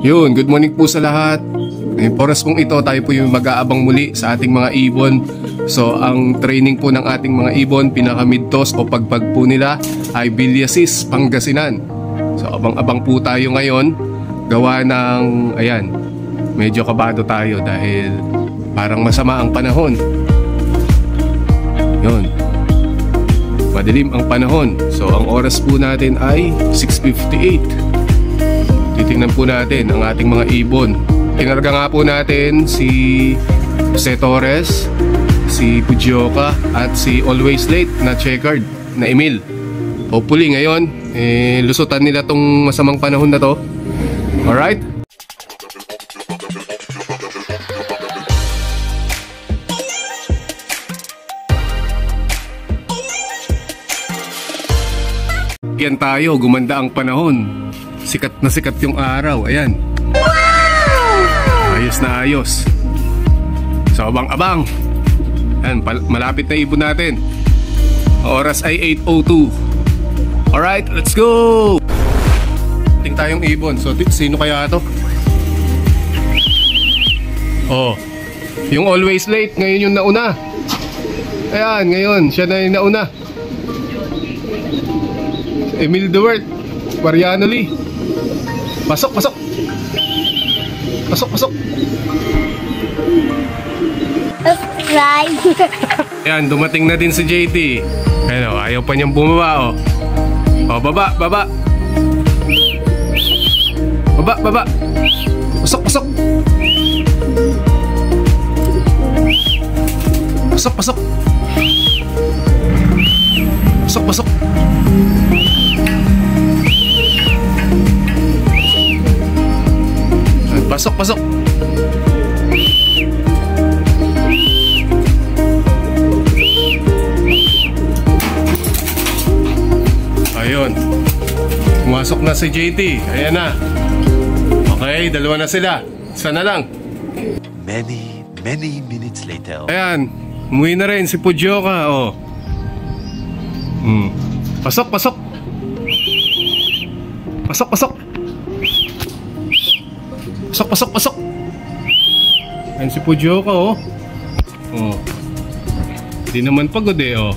Yun, good morning po sa lahat. Oras pong ito, tayo po yung mag-aabang muli sa ating mga ibon. So, ang training po ng ating mga ibon, pinaka-mid-toss o pagpag po nila ay Villasis, Pangasinan. So, abang-abang po tayo ngayon. Gawa ng, ayan, medyo kabado tayo dahil parang masama ang panahon. Yun. Madilim ang panahon. So, ang oras po natin ay 6:58. Titingnan po natin ang ating mga ibon. Tinarga nga po natin si Jose Torres, si Pujioka at si Always Late na checkered na Emil. Hopefully ngayon lusutan nila tong masamang panahon na to. Alright? Yan tayo, gumanda ang panahon. Sikat na sikat yung araw. Ayan. Ayos na ayos. So abang-abang. Ayan, malapit na ibon natin. Oras ay 8:02. Alright, let's go! Ting tayong ibon. So sino kaya to? Oh, yung Always Late. Ngayon yung nauna. Ayan, ngayon siya na yung nauna. Emil Duwert, Mariano Lee. Pasok, pasok. Pasok, pasok. Subscribe. Ayan, dumating na din si JT. Ayan o, ayaw pa niyang bumaba o. O, baba, baba. Baba, baba. Pasok, pasok. Pasok, pasok. Pasok, pasok. Pasok, pasok. Ayun. Pumasok na si JT. Ayan na. Okay, dalawa na sila. Isa na lang. Many minutes later. Ayan. Umuwi na rin si Pujioka. Oh. Pasok, pasok. Pasok, pasok. Pasok, pasok, pasok. Ayan si Pujioka, oh. Oh. Hindi naman pagod eh, oh.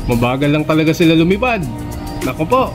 Mabagal lang talaga sila lumipad. Nako po.